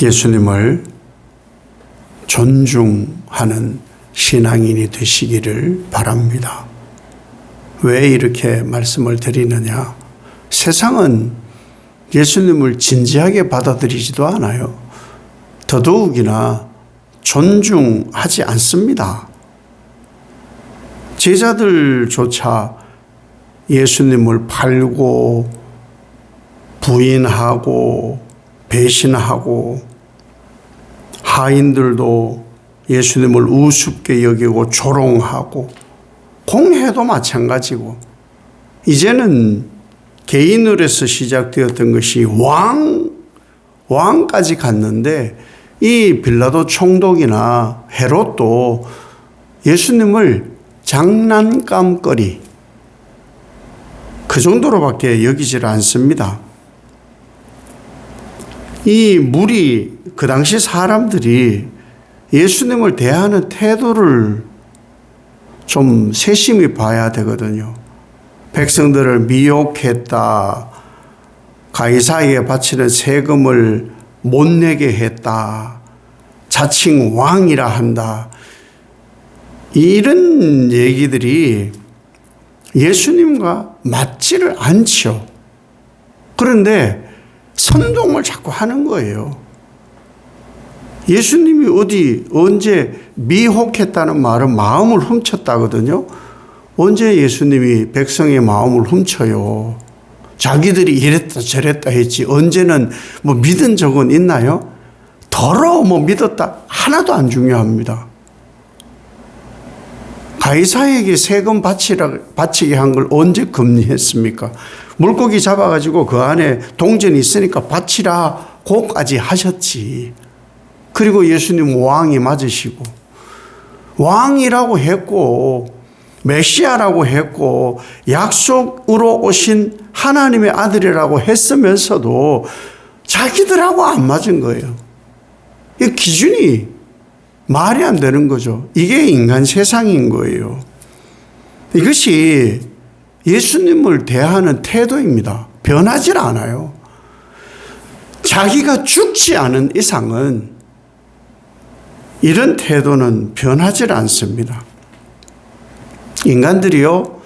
예수님을 존중하는 신앙인이 되시기를 바랍니다. 왜 이렇게 말씀을 드리느냐? 세상은 예수님을 진지하게 받아들이지도 않아요. 더더욱이나 존중하지 않습니다. 제자들조차 예수님을 팔고 부인하고 배신하고, 하인들도 예수님을 우습게 여기고 조롱하고, 공회도 마찬가지고, 이제는 개인으로서 시작되었던 것이 왕까지 갔는데, 이 빌라도 총독이나 헤롯도 예수님을 장난감거리, 그 정도로밖에 여기질 않습니다. 이 무리, 그 당시 사람들이 예수님을 대하는 태도를 좀 세심히 봐야 되거든요. 백성들을 미혹했다. 가이사에게 바치는 세금을 못 내게 했다. 자칭 왕이라 한다. 이런 얘기들이 예수님과 맞지를 않죠. 그런데 선동을 자꾸 하는 거예요. 예수님이 언제 미혹했다는 말은 마음을 훔쳤다거든요. 언제 예수님이 백성의 마음을 훔쳐요? 자기들이 이랬다 저랬다 했지 언제는 뭐 믿은 적은 있나요? 더러 믿었다 하나도 안 중요합니다. 가이사에게 세금 바치게 한 걸 언제 금리했습니까? 물고기 잡아가지고 그 안에 동전이 있으니까 바치라고까지 하셨지. 그리고 예수님 왕이 맞으시고, 왕이라고 했고, 메시아라고 했고, 약속으로 오신 하나님의 아들이라고 했으면서도 자기들하고 안 맞은 거예요. 이 기준이 말이 안 되는 거죠. 이게 인간 세상인 거예요. 이것이 예수님을 대하는 태도입니다. 변하질 않아요. 자기가 죽지 않은 이상은 이런 태도는 변하질 않습니다. 인간들이요,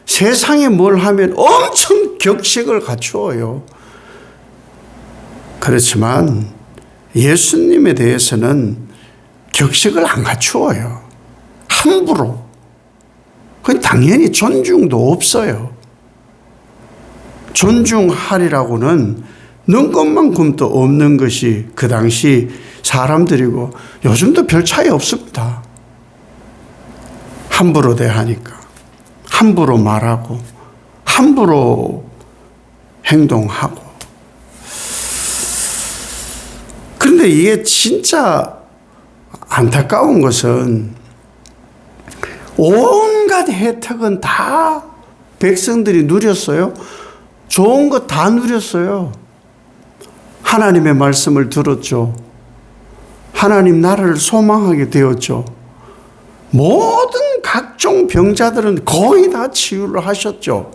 세상에 뭘 하면 엄청 격식을 갖추어요. 그렇지만 예수님에 대해서는 격식을 안 갖추어요. 함부로. 그건 당연히 존중도 없어요. 존중하리라고는 눈꽃만큼도 없는 것이 그 당시 사람들이고 요즘도 별 차이 없습니다. 함부로 대하니까. 함부로 말하고 함부로 행동하고. 그런데 이게 진짜 안타까운 것은 온갖 혜택은 다 백성들이 누렸어요. 좋은 거 다 누렸어요. 하나님의 말씀을 들었죠. 하나님 나라를 소망하게 되었죠. 모든 각종 병자들은 거의 다 치유를 하셨죠.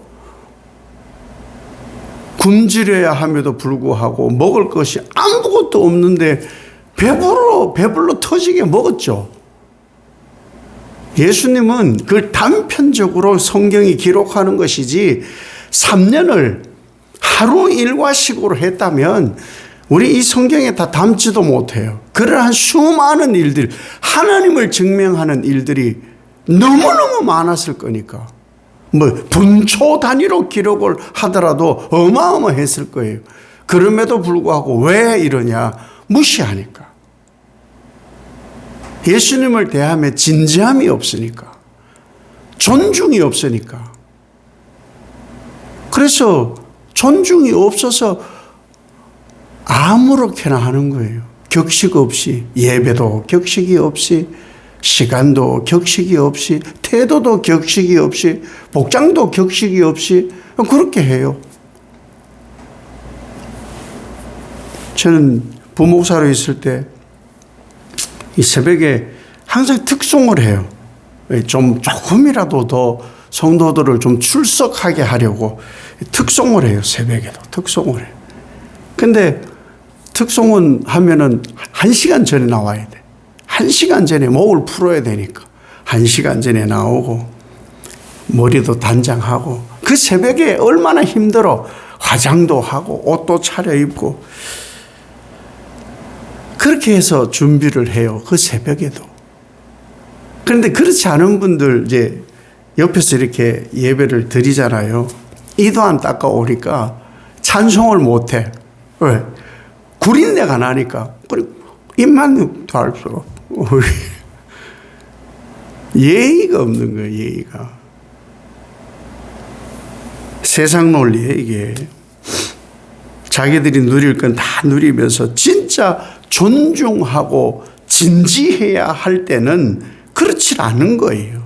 굶주려야 함에도 불구하고 먹을 것이 아무것도 없는데 배불러 터지게 먹었죠. 예수님은 그걸 단편적으로 성경이 기록하는 것이지 3년을 하루 일과식으로 했다면 우리 이 성경에 다 담지도 못해요. 그러한 수많은 일들, 하나님을 증명하는 일들이 너무너무 많았을 거니까. 분초 단위로 기록을 하더라도 어마어마했을 거예요. 그럼에도 불구하고 왜 이러냐? 무시하니까. 예수님을 대하며 진지함이 없으니까. 존중이 없으니까. 그래서 존중이 없어서 아무렇게나 하는 거예요. 격식 없이, 예배도 격식이 없이, 시간도 격식이 없이, 태도도 격식이 없이, 복장도 격식이 없이 그렇게 해요. 저는 부목사로 있을 때 이 새벽에 항상 특송을 해요. 조금이라도 더 성도들을 좀 출석하게 하려고 특송을 해요. 새벽에도 특송을 해요. 근데 특송은 하면은 1시간 전에 나와야 돼. 1시간 전에 목을 풀어야 되니까 1시간 전에 나오고 머리도 단장하고 그 새벽에 얼마나 힘들어. 화장도 하고 옷도 차려입고 그렇게 해서 준비를 해요. 그 새벽에도. 그런데 그렇지 않은 분들 이제 옆에서 이렇게 예배를 드리잖아요. 이도 안 닦아오니까 찬송을 못해. 왜? 구린내가 나니까. 그리고 입만 도 할 수 없고. 예의가 없는 거예요. 예의가. 세상 논리에 이게. 자기들이 누릴 건 다 누리면서 진짜 존중하고 진지해야 할 때는 그렇지 않은 거예요.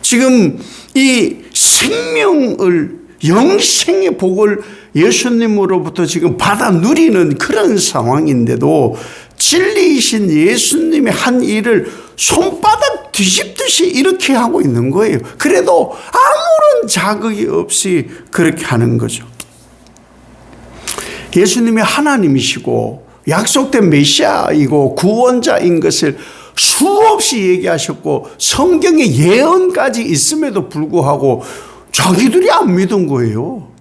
지금 이 생명을 영생의 복을 예수님으로부터 지금 받아 누리는 그런 상황인데도 진리이신 예수님이 한 일을 손바닥 뒤집듯이 이렇게 하고 있는 거예요. 그래도 아무런 자극이 없이 그렇게 하는 거죠. 예수님이 하나님이시고 약속된 메시아이고 구원자인 것을 수없이 얘기하셨고 성경에 예언까지 있음에도 불구하고 자기들이 안 믿은 거예요.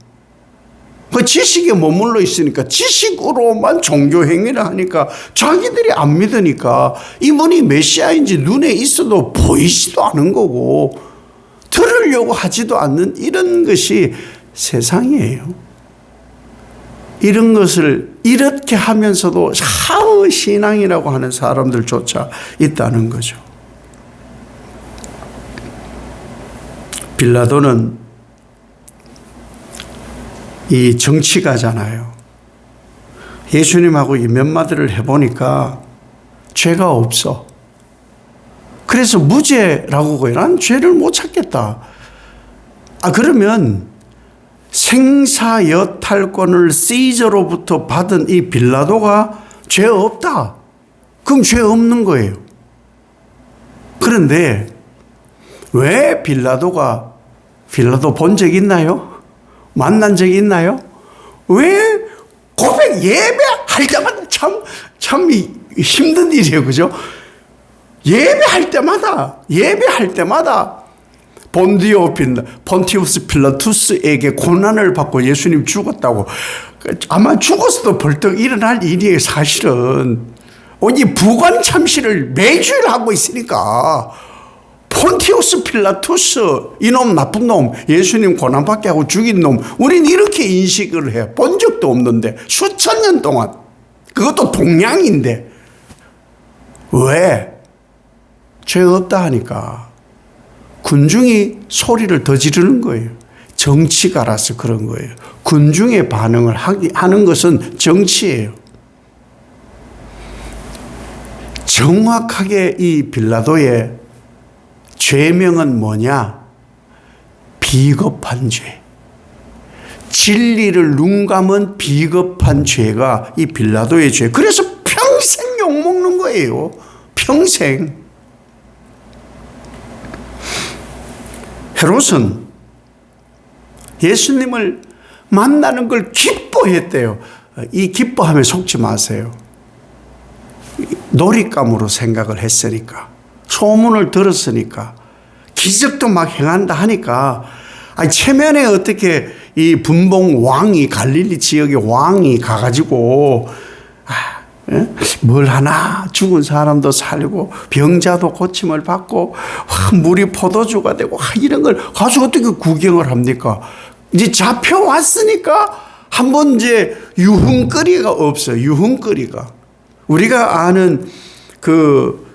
그 지식에 머물러 있으니까 지식으로만 종교 행위를 하니까 자기들이 안 믿으니까 이분이 메시아인지 눈에 있어도 보이지도 않은 거고 들으려고 하지도 않는 이런 것이 세상이에요. 이런 것을 이렇게 하면서도 사후 신앙이라고 하는 사람들조차 있다는 거죠. 빌라도는 이 정치가잖아요. 예수님하고 이 면마들을 해보니까 죄가 없어. 그래서 무죄라고 거예요. 난 죄를 못 찾겠다. 그러면 생사여탈권을 시저로부터 받은 이 빌라도가 죄 없다. 그럼 죄 없는 거예요. 그런데 왜 빌라도 본 적 있나요? 만난 적 있나요? 왜 예배할 때마다 참 힘든 일이에요. 그죠? 예배할 때마다 폰티우스 필라투스에게 고난을 받고 예수님 죽었다고. 아마 죽었어도 벌떡 일어날 일이에요. 사실은 이 부관 참시를 매주일 하고 있으니까 폰티우스 필라투스 이놈 나쁜 놈 예수님 고난받게 하고 죽인 놈 우린 이렇게 인식을 해. 본 적도 없는데 수천 년 동안 그것도 동양인데 왜? 죄 없다 하니까 군중이 소리를 더 지르는 거예요. 정치가라서 그런 거예요. 군중의 반응을 하는 것은 정치예요. 정확하게 이 빌라도의 죄명은 뭐냐? 비겁한 죄. 진리를 눈감은 비겁한 죄가 이 빌라도의 죄. 그래서 평생 욕먹는 거예요. 평생. 헤롯은 예수님을 만나는 걸 기뻐했대요. 이 기뻐함에 속지 마세요. 놀잇감으로 생각을 했으니까. 소문을 들었으니까. 기적도 막 행한다 하니까. 체면에 어떻게 이 분봉 왕이 갈릴리 지역의 왕이 가가지고 뭘 하나 죽은 사람도 살고 병자도 고침을 받고 물이 포도주가 되고 이런 걸 가서 어떻게 구경을 합니까? 이제 잡혀왔으니까 한번 이제 유흥거리가 없어요. 유흥거리가. 우리가 아는 그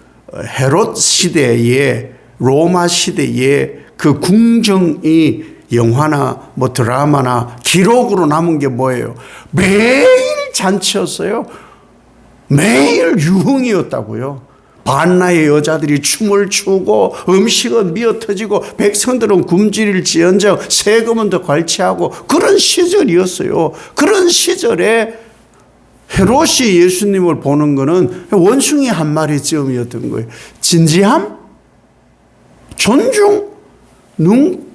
헤롯 시대에 로마 시대에 그 궁정이 영화나 뭐 드라마나 기록으로 남은 게 뭐예요? 매일 잔치였어요. 매일 유흥이었다고요. 반나의 여자들이 춤을 추고 음식은 미어터지고 백성들은 굶주릴 지언정 세금은 더 괄치하고 그런 시절이었어요. 그런 시절에 헤롯이 예수님을 보는 거는 원숭이 한 마리쯤이었던 거예요. 진지함? 존중? 눈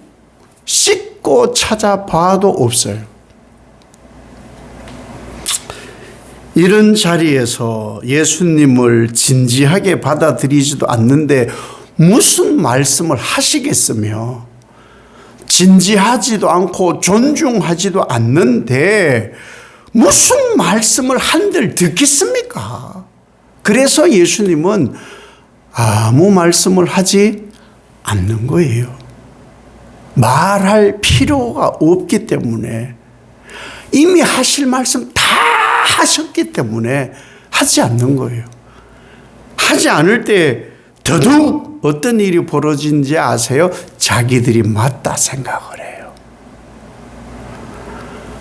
씻고 찾아봐도 없어요. 이런 자리에서 예수님을 진지하게 받아들이지도 않는데 무슨 말씀을 하시겠으며, 진지하지도 않고 존중하지도 않는데 무슨 말씀을 한들 듣겠습니까? 그래서 예수님은 아무 말씀을 하지 않는 거예요. 말할 필요가 없기 때문에, 이미 하실 말씀 다 하셨기 때문에 하지 않는 거예요. 하지 않을 때 더더욱 어떤 일이 벌어진지 아세요? 자기들이 맞다 생각을 해요.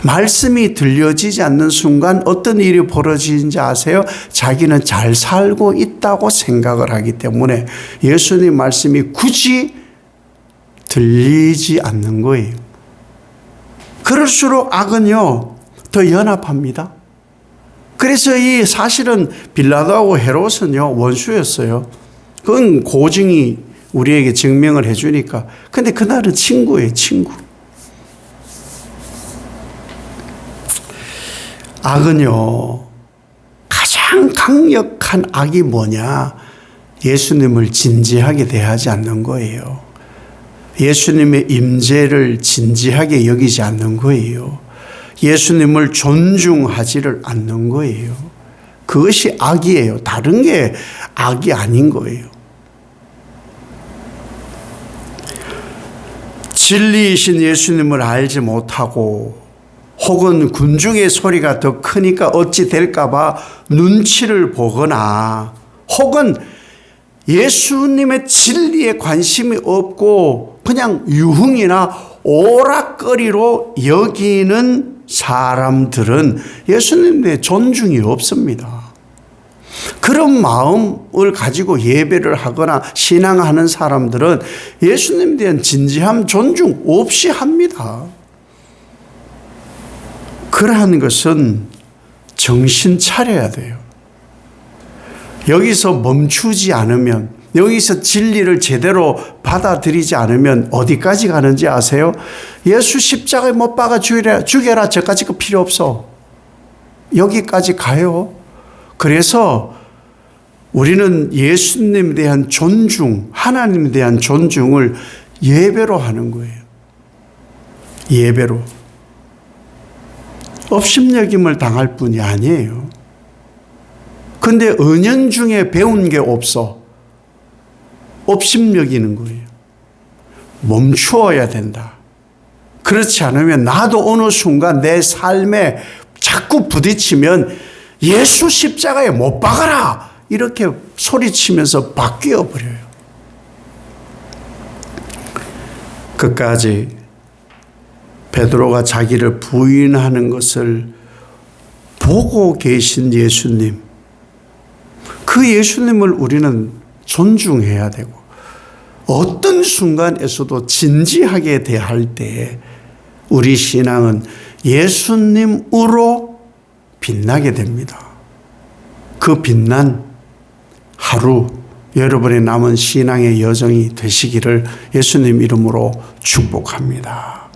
말씀이 들려지지 않는 순간 어떤 일이 벌어지는지 아세요? 자기는 잘 살고 있다고 생각을 하기 때문에 예수님 말씀이 굳이 들리지 않는 거예요. 그럴수록 악은요, 더 연합합니다. 그래서 이 사실은 빌라도하고 헤롯은요, 원수였어요. 그건 고증이 우리에게 증명을 해주니까. 근데 그날은 친구예요, 친구. 악은요, 가장 강력한 악이 뭐냐? 예수님을 진지하게 대하지 않는 거예요. 예수님의 임재를 진지하게 여기지 않는 거예요. 예수님을 존중하지를 않는 거예요. 그것이 악이에요. 다른 게 악이 아닌 거예요. 진리이신 예수님을 알지 못하고, 혹은 군중의 소리가 더 크니까 어찌 될까 봐 눈치를 보거나, 혹은 예수님의 진리에 관심이 없고 그냥 유흥이나 오락거리로 여기는 사람들은 예수님에 대해 존중이 없습니다. 그런 마음을 가지고 예배를 하거나 신앙하는 사람들은 예수님에 대한 진지함, 존중 없이 합니다. 그러한 것은 정신 차려야 돼요. 여기서 멈추지 않으면, 여기서 진리를 제대로 받아들이지 않으면 어디까지 가는지 아세요? 예수 십자가에 못 박아 죽여라, 저까지 그 필요 없어. 여기까지 가요. 그래서 우리는 예수님에 대한 존중, 하나님에 대한 존중을 예배로 하는 거예요. 예배로. 업신여김을 당할 뿐이 아니에요. 근데 은연중에 배운 게 없어. 업신여기는 거예요. 멈추어야 된다. 그렇지 않으면 나도 어느 순간 내 삶에 자꾸 부딪히면 예수 십자가에 못 박아라! 이렇게 소리치면서 바뀌어 버려요. 끝까지 베드로가 자기를 부인하는 것을 보고 계신 예수님, 그 예수님을 우리는 존중해야 되고, 어떤 순간에서도 진지하게 대할 때 우리 신앙은 예수님으로 빛나게 됩니다. 그 빛난 하루, 여러분의 남은 신앙의 여정이 되시기를 예수님 이름으로 축복합니다.